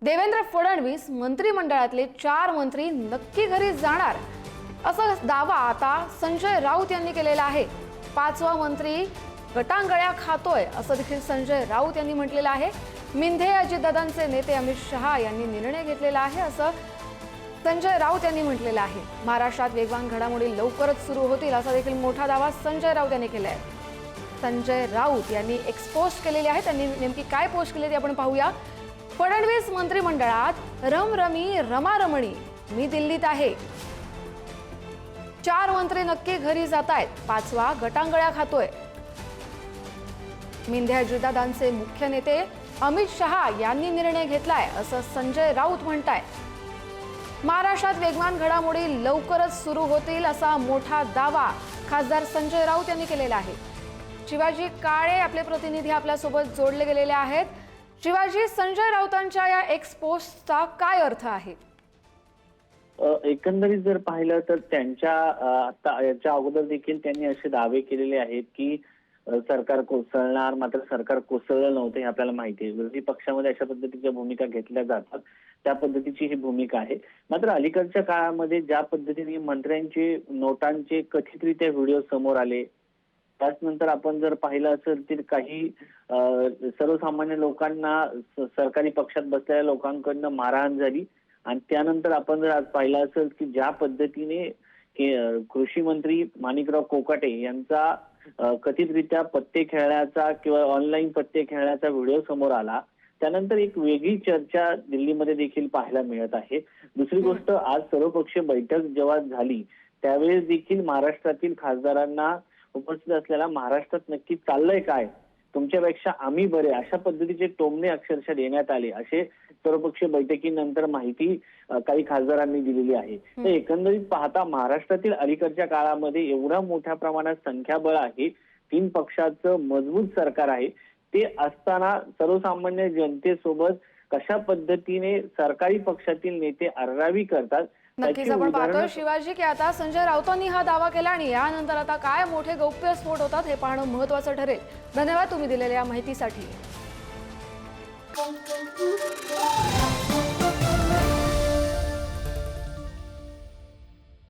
देवेंद्र फडणवीस मंत्रिमंडळातले 4 मंत्री नक्की घरी जाणार असा दावा आता संजय राऊत यांनी केलेला आहे। 5वा मंत्री गटांगळ्या खातोय असं देखील संजय राऊत यांनी म्हटलेलं आहे। मिंधे अजितदादांचे नेते अमित शहा यांनी निर्णय घेतलेला आहे असं संजय राऊत यांनी म्हटलेलं आहे। महाराष्ट्रात वेगवान घडामोडी लवकरच सुरू होतील असा देखील मोठा दावा संजय राऊत यांनी केलाय। संजय राऊत यांनी पोस्ट केलेली आहे। त्यांनी नेमकी काय पोस्ट केली ते आपण पाहूया। फडणवीस मंत्रिमंडळात रमरमी रमारमणी, मी दिल्लीत आहे। 4 मंत्री नक्की घरी जातायत, 5वा गटांगळ्या खातोय। मिंधे अजितदादांचे मुख्य नेते अमित शहा यांनी निर्णय घेतलाय असं संजय राऊत म्हणतायत। महाराष्ट्रात वेगवान घडामोडी लवकरच सुरू होतील असा मोठा दावा खासदार संजय राऊत यांनी केलेला आहे। शिवाजी काळे आपले प्रतिनिधी आपल्यासोबत जोडले गेलेले आहेत। शिवाजी, संजय राऊतांच्या या पोस्टचा काय अर्थ आहे? एकंदरीत जर पाहिलं तर त्यांच्या आता याच्या अगोदर देखील त्यांनी असे दावे केलेले आहेत की सरकार कोसळणार, मात्र सरकार कोसळलं नव्हतं हे आपल्याला माहिती आहे। विरोधी पक्षामध्ये अशा पद्धतीच्या भूमिका घेतल्या जातात, त्या पद्धतीची ही भूमिका आहे। मात्र अलीकडच्या काळामध्ये ज्या पद्धतीने मंत्र्यांचे नोटांचे कथितरित्या व्हिडिओ समोर आले, त्यानंतर आपण जर पाहिलं असेल तर काही सर्वसामान्य लोकांना सरकारी पक्षात बसलेल्या लोकांकडनं मारहाण झाली आणि त्यानंतर आपण जर आज पाहिलं असेल की ज्या पद्धतीने कृषी मंत्री माणिकराव कोकाटे यांचा कथितरित्या पत्ते खेळण्याचा किंवा ऑनलाईन पत्ते खेळण्याचा व्हिडिओ समोर आला, त्यानंतर एक वेगळी चर्चा दिल्लीमध्ये देखील पाहायला मिळत आहे। दुसरी गोष्ट, आज सर्वपक्षीय बैठक जेव्हा झाली त्यावेळेस देखील महाराष्ट्रातील खासदारांना उपस्थित असलेल्या महाराष्ट्रात नक्की चाललंय काय, तुमच्यापेक्षा आम्ही बरे, अशा पद्धतीचे टोमणे अक्षरशः देण्यात आले, असे सर्वपक्षीय बैठकीनंतर माहिती काही खासदारांनी दिलेली आहे। तर एकंदरीत पाहता महाराष्ट्रातील अलीकडच्या काळामध्ये एवढ्या मोठ्या प्रमाणात संख्याबळ आहे, 3 पक्षाचं मजबूत सरकार आहे, ते असताना सर्वसामान्य जनतेसोबत कशा पद्धतीने सरकारी पक्षातील नेते आररावी करतात। नक्कीच आपण पाहतोय शिवाजी की आता संजय राऊतांनी हा दावा केला आणि यानंतर आता काय मोठे गौप्यस्फोट होतात हे पाहणं महत्त्वाचं ठरेल। धन्यवाद तुम्ही दिलेल्या माहितीसाठी।